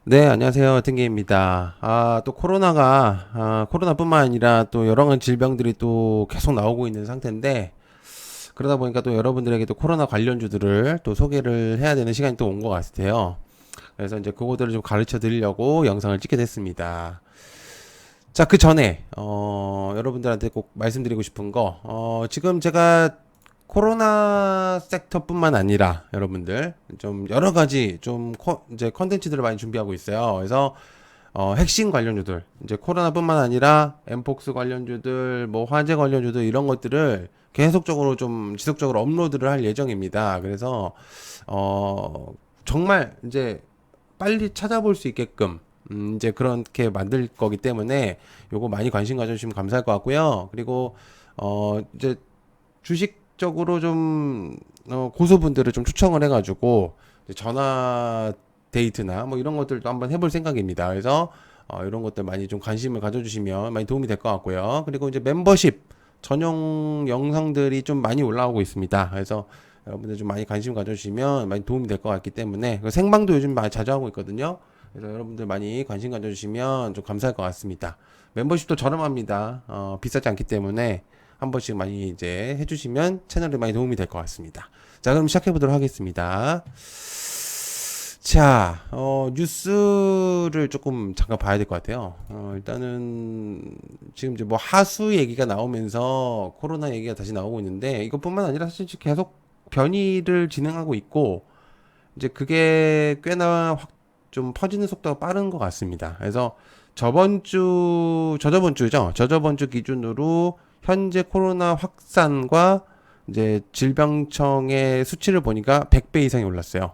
네, 안녕하세요. 팅게입니다. 또 코로나뿐만 아니라 또 여러 가지 질병들이 또 계속 나오고 있는 상태인데, 그러다 보니까 또 여러분들에게 또 코로나 관련주들을 또 소개를 해야 되는 시간이 또 온 것 같아요. 그래서 이제 그거들을 좀 가르쳐 드리려고 영상을 찍게 됐습니다. 자, 그 전에, 여러분들한테 꼭 말씀드리고 싶은 거, 지금 제가 코로나 섹터뿐만 아니라 여러분들 좀 여러 가지 이제 컨텐츠들을 많이 준비하고 있어요. 그래서 핵심 관련주들, 이제 코로나뿐만 아니라 엠폭스 관련주들, 뭐 화재 관련주들 이런 것들을 계속적으로 좀 지속적으로 업로드를 할 예정입니다. 그래서 정말 이제 빨리 찾아볼 수 있게끔 이제 그렇게 만들 거기 때문에 요거 많이 관심 가져주시면 감사할 것 같고요. 그리고 이제 주식적으로 좀 고수분들을 좀 초청을 해가지고 이제 전화 데이트나 뭐 이런 것들도 한번 해볼 생각입니다. 그래서 이런 것들 많이 좀 관심을 가져주시면 많이 도움이 될 것 같고요. 그리고 이제 멤버십 전용 영상들이 좀 많이 올라오고 있습니다. 그래서 여러분들 좀 많이 관심 가져주시면 많이 도움이 될 것 같기 때문에 생방도 요즘 많이 자주 하고 있거든요. 그래서 여러분들 많이 관심 가져주시면 좀 감사할 것 같습니다. 멤버십도 저렴합니다. 비싸지 않기 때문에 한 번씩 많이 이제 해주시면 채널에 많이 도움이 될 것 같습니다. 자, 그럼 시작해 보도록 하겠습니다. 자, 뉴스를 조금 잠깐 봐야 될 것 같아요. 일단은 지금 이제 뭐 하수 얘기가 나오면서 코로나 얘기가 다시 나오고 있는데 이것뿐만 아니라 사실 계속 변이를 진행하고 있고 이제 그게 꽤나 좀 퍼지는 속도가 빠른 것 같습니다. 그래서 저저번 주죠. 저저번 주 기준으로 현재 코로나 확산과 이제 질병청의 수치를 보니까 100배 이상이 올랐어요.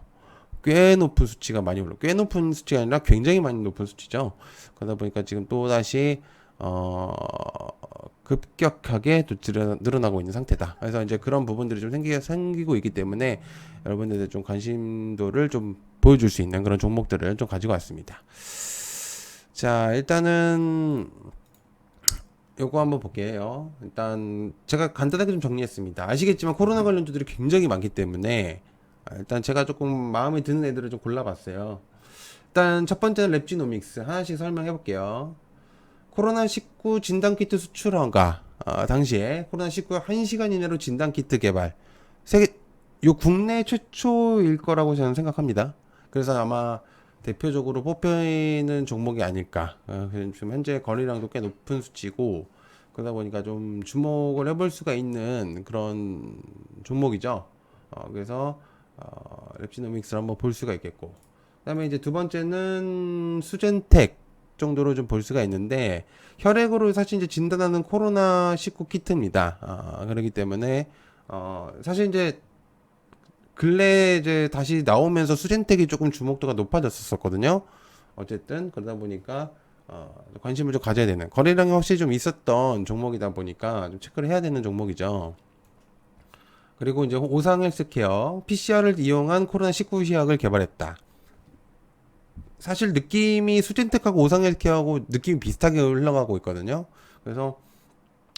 꽤 높은 수치가 많이 올라. 꽤 높은 수치가 아니라 굉장히 많이 높은 수치죠. 그러다 보니까 지금 또 다시 어 급격하게 또 늘어나고 있는 상태다. 그래서 이제 그런 부분들이 좀 생기고 있기 때문에 여러분들의 좀 관심도를 좀 보여줄 수 있는 그런 종목들을 좀 가지고 왔습니다. 자, 일단은 요거 한번 볼게요. 일단 제가 간단하게 좀 정리했습니다. 아시겠지만 코로나 관련주들이 굉장히 많기 때문에 일단 제가 조금 마음에 드는 애들을 좀 골라봤어요. 일단 첫 번째는 랩지노믹스 하나씩 설명해 볼게요. 코로나19 진단키트 수출 허가 당시에 코로나19 1시간 이내로 진단키트 개발 세계 요 국내 최초일 거라고 저는 생각합니다. 그래서 아마 대표적으로 뽑히는 종목이 아닐까. 지금 현재 거래량도 꽤 높은 수치고 그러다 보니까 좀 주목을 해볼 수가 있는 그런 종목이죠. 그래서 랩시노믹스를 한번 볼 수가 있겠고 그다음에 이제 두 번째는 수젠텍 정도로 좀 볼 수가 있는데 혈액으로 사실 이제 진단하는 코로나19 키트입니다. 그렇기 때문에 사실 이제 근래 이제 다시 나오면서 수젠텍이 조금 주목도가 높아졌었거든요. 어쨌든 그러다 보니까 관심을 좀 가져야 되는 거래량이 확실히 좀 있었던 종목이다 보니까 좀 체크를 해야 되는 종목이죠. 그리고 이제 오상 헬스케어 PCR을 이용한 코로나19 시약을 개발했다. 사실 느낌이 수진텍하고 오상 헬스케어하고 느낌이 비슷하게 흘러가고 있거든요. 그래서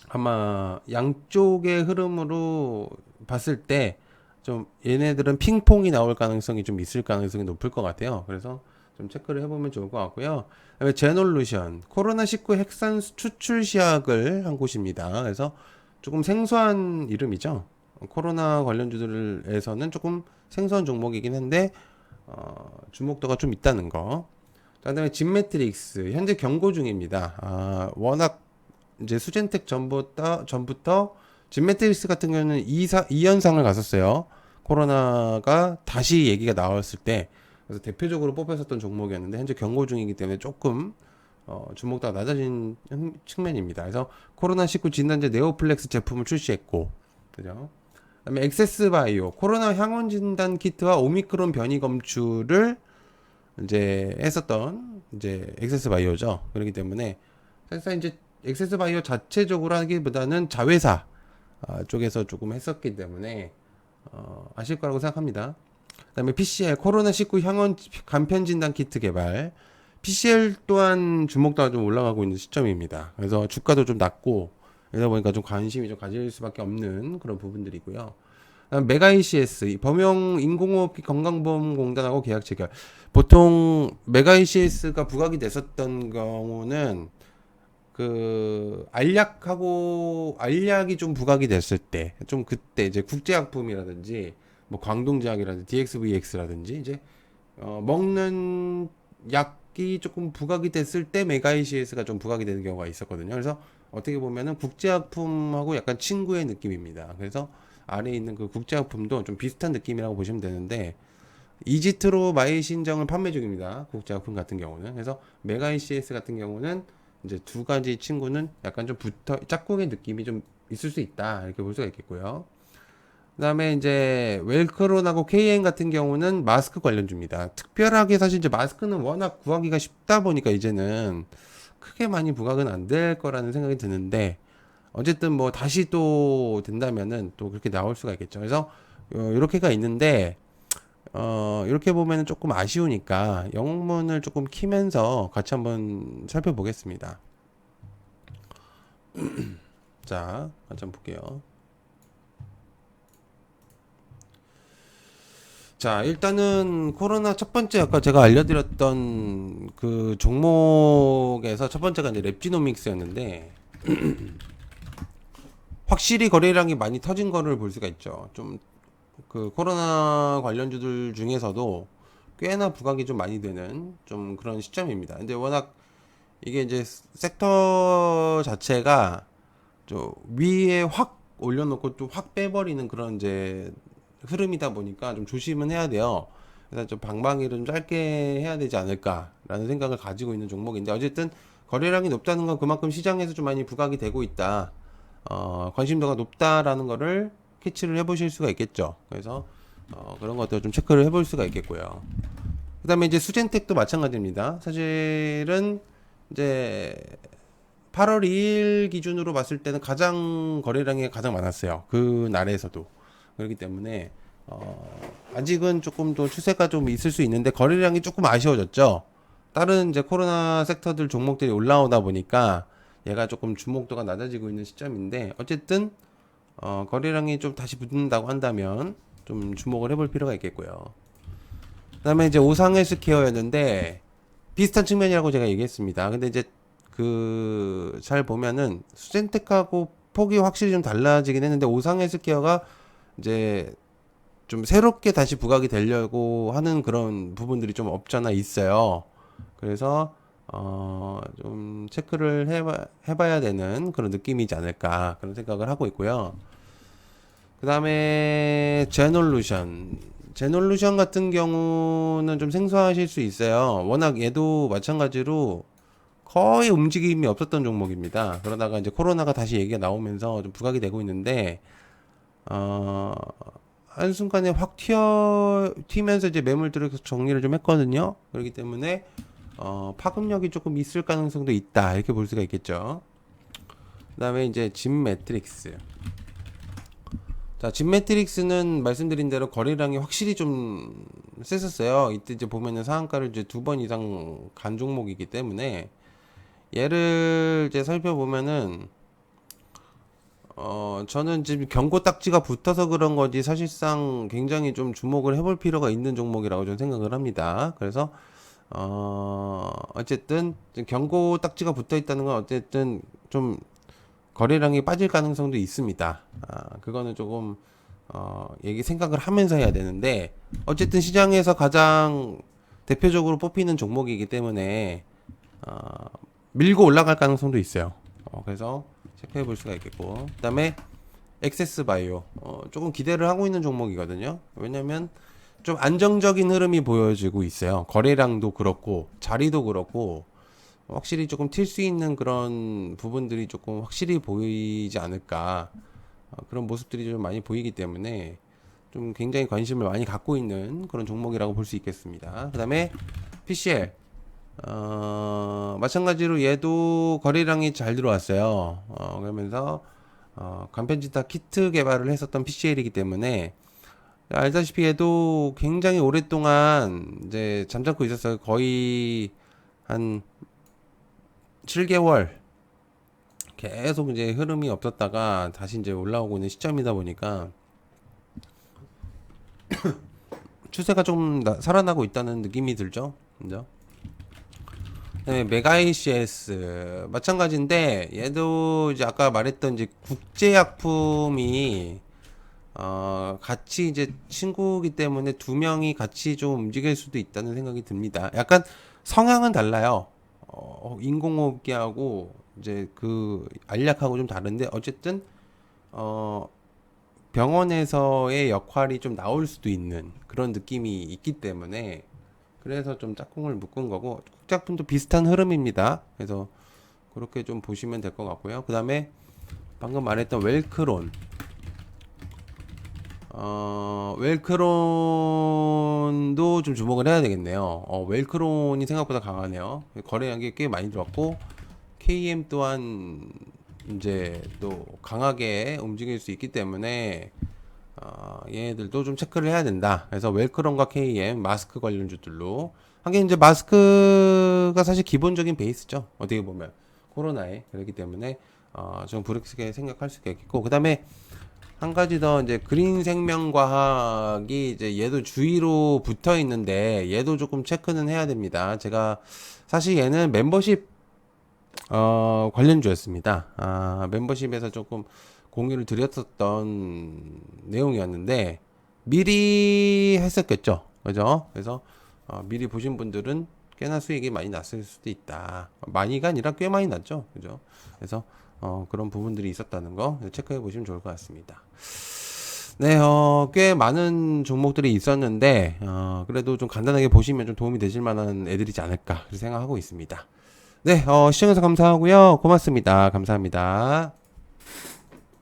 아마 양쪽의 흐름으로 봤을 때 좀 얘네들은 핑퐁이 나올 가능성이 좀 있을 가능성이 높을 것 같아요. 그래서 좀 체크를 해보면 좋을 것 같고요. 그다음에 제놀루션 코로나19 핵산 추출 시약을 한 곳입니다. 그래서 조금 생소한 이름이죠. 코로나 관련주들에서는 조금 생소한 종목이긴 한데 주목도가 좀 있다는 거. 그다음에 진매트릭스 현재 경고 중입니다. 워낙 이제 수젠텍 전부터 진매트릭스 같은 경우는 2연상을 갔었어요. 코로나가 다시 얘기가 나왔을 때 그래서 대표적으로 뽑혔었던 종목이었는데 현재 경고 중이기 때문에 조금 주목도가 낮아진 측면입니다. 그래서 코로나19 진단제 네오플렉스 제품을 출시했고, 그죠? 그다음에 엑세스바이오 코로나 향원 진단 키트와 오미크론 변이 검출을 이제 했었던 이제 엑세스바이오죠. 그렇기 때문에 사실상 이제 엑세스바이오 자체적으로 하기보다는 자회사 쪽에서 조금 했었기 때문에 아실 거라고 생각합니다. 그다음에 PCR 코로나19 향원 간편 진단 키트 개발 PCR 또한 주목도가 좀 올라가고 있는 시점입니다. 그래서 주가도 좀 낮고 이러다 보니까 좀 관심이 좀 가질 수밖에 없는 그런 부분들이고요. 메가 ECS 범용 인공호흡기 건강보험공단하고 계약 체결. 보통 메가 ECS가 부각이 됐었던 경우는 그 알약이 좀 부각이 됐을 때, 좀 그때 이제 국제약품이라든지 뭐 광동제약이라든지 DXVX라든지 이제 먹는 약이 조금 부각이 됐을 때 메가 ECS가 좀 부각이 되는 경우가 있었거든요. 그래서 어떻게 보면은 국제약품하고 약간 친구의 느낌입니다. 그래서 아래에 있는 그 국제약품도 좀 비슷한 느낌이라고 보시면 되는데 이지트로 마이 신정을 판매 중입니다. 국제약품 같은 경우는. 그래서 메가 ECS 같은 경우는 이제 두 가지 친구는 약간 좀 짝꿍의 느낌이 좀 있을 수 있다. 이렇게 볼 수가 있겠고요. 그다음에 이제 웰크론하고 KN 같은 경우는 마스크 관련주입니다. 특별하게 사실 이제 마스크는 워낙 구하기가 쉽다 보니까 이제는 크게 많이 부각은 안 될 거라는 생각이 드는데 어쨌든 뭐 다시 또 된다면은 또 그렇게 나올 수가 있겠죠. 그래서 이렇게가 있는데 이렇게 보면은 조금 아쉬우니까 영문을 조금 키면서 같이 한번 살펴보겠습니다. 자, 같이 한번 볼게요. 자, 일단은 코로나 첫 번째 아까 제가 알려드렸던 그 종목에서 첫 번째가 이제 랩지노믹스였는데 확실히 거래량이 많이 터진 거를 볼 수가 있죠. 좀 그 코로나 관련주들 중에서도 꽤나 부각이 좀 많이 되는 좀 그런 시점입니다. 근데 워낙 이게 이제 섹터 자체가 저 위에 확 올려놓고 또 확 빼버리는 그런 이제 흐름이다 보니까 좀 조심은 해야 돼요. 그래서 좀 방방이를 좀 짧게 해야 되지 않을까라는 생각을 가지고 있는 종목인데 어쨌든 거래량이 높다는 건 그만큼 시장에서 좀 많이 부각이 되고 있다. 관심도가 높다라는 거를 캐치를 해보실 수가 있겠죠. 그래서 그런 것들 좀 체크를 해볼 수가 있겠고요. 그다음에 이제 수젠텍도 마찬가지입니다. 사실은 이제 8월 2일 기준으로 봤을 때는 가장 거래량이 가장 많았어요. 그 날에서도. 그렇기 때문에 아직은 조금 더 추세가 좀 있을 수 있는데 거래량이 조금 아쉬워졌죠. 다른 이제 코로나 섹터들 종목들이 올라오다 보니까 얘가 조금 주목도가 낮아지고 있는 시점인데 어쨌든 거래량이 좀 다시 붙는다고 한다면 좀 주목을 해볼 필요가 있겠고요. 그다음에 이제 오상 헬스케어였는데 비슷한 측면이라고 제가 얘기했습니다. 근데 이제 그 잘 보면은 수젠텍하고 폭이 확실히 좀 달라지긴 했는데 오상 헬스케어가 이제 좀 새롭게 다시 부각이 되려고 하는 그런 부분들이 좀 없잖아 있어요. 그래서 좀 체크를 해봐야 되는 그런 느낌이지 않을까 그런 생각을 하고 있고요. 그 다음에 제놀루션 같은 경우는 좀 생소하실 수 있어요. 워낙 얘도 마찬가지로 거의 움직임이 없었던 종목입니다. 그러다가 이제 코로나가 다시 얘기가 나오면서 좀 부각이 되고 있는데 어, 한순간에 확 튀면서 이제 매물들을 정리를 좀 했거든요. 그렇기 때문에 파급력이 조금 있을 가능성도 있다. 이렇게 볼 수가 있겠죠. 그 다음에 이제 진 매트릭스. 자, 진 매트릭스는 말씀드린 대로 거래량이 확실히 좀 셌었어요. 이때 이제 보면은 상한가를 이제 두 번 이상 간 종목이기 때문에 얘를 이제 살펴보면은 저는 지금 경고 딱지가 붙어서 그런 거지 사실상 굉장히 좀 주목을 해볼 필요가 있는 종목이라고 저는 생각을 합니다. 그래서 어쨌든 경고 딱지가 붙어 있다는 건 어쨌든 좀 거래량이 빠질 가능성도 있습니다. 그거는 조금 얘기 생각을 하면서 해야 되는데 어쨌든 시장에서 가장 대표적으로 뽑히는 종목이기 때문에 밀고 올라갈 가능성도 있어요. 그래서 체크해 볼 수가 있겠고 그다음에 엑세스 바이오 조금 기대를 하고 있는 종목이거든요. 왜냐면 좀 안정적인 흐름이 보여지고 있어요. 거래량도 그렇고 자리도 그렇고 확실히 조금 튈 수 있는 그런 부분들이 조금 확실히 보이지 않을까 그런 모습들이 좀 많이 보이기 때문에 좀 굉장히 관심을 많이 갖고 있는 그런 종목이라고 볼 수 있겠습니다. 그 다음에 PCL 마찬가지로 얘도 거래량이 잘 들어왔어요. 그러면서 간편지타 키트 개발을 했었던 PCL이기 때문에 알다시피 얘도 굉장히 오랫동안 이제 잠잠고 있었어요. 거의 한 7개월 계속 이제 흐름이 없었다가 다시 이제 올라오고 있는 시점이다 보니까 추세가 좀 살아나고 있다는 느낌이 들죠. 그죠? 네, 메가이시에스 마찬가지인데 얘도 이제 아까 말했던 이제 국제약품이 같이 이제 친구기 때문에 두 명이 같이 좀 움직일 수도 있다는 생각이 듭니다. 약간 성향은 달라요. 인공호흡기하고 이제 그 알약하고 좀 다른데 어쨌든 어 병원에서의 역할이 좀 나올 수도 있는 그런 느낌이 있기 때문에 그래서 좀 짝꿍을 묶은 거고 국작품도 비슷한 흐름입니다. 그래서 그렇게 좀 보시면 될 것 같고요. 그 다음에 방금 말했던 웰크론 웰크론도 좀 주목을 해야 되겠네요. 웰크론이 생각보다 강하네요. 거래량이 꽤 많이 들었고 KM 또한 이제 또 강하게 움직일 수 있기 때문에 얘네들도 좀 체크를 해야 된다. 그래서 웰크론과 KM 마스크 관련주들로 하긴 이제 마스크가 사실 기본적인 베이스죠. 어떻게 보면 코로나에 그렇기 때문에 좀 그렇게 생각할 수가 있겠고 그 다음에 한 가지 더 이제 그린 생명과학이 이제 얘도 주위로 붙어 있는데 얘도 조금 체크는 해야 됩니다. 제가 사실 얘는 멤버십 관련주였습니다. 멤버십에서 조금 공유를 드렸었던 내용이었는데 미리 했었겠죠. 그죠? 그래서 미리 보신 분들은 꽤나 수익이 많이 났을 수도 있다. 많이가 아니라 꽤 많이 났죠. 그죠? 그래서 그런 부분들이 있었다는 거 체크해 보시면 좋을 것 같습니다. 네, 꽤 많은 종목들이 있었는데, 그래도 좀 간단하게 보시면 좀 도움이 되실 만한 애들이지 않을까, 그렇게 생각하고 있습니다. 네, 시청해서 감사하고요. 고맙습니다. 감사합니다.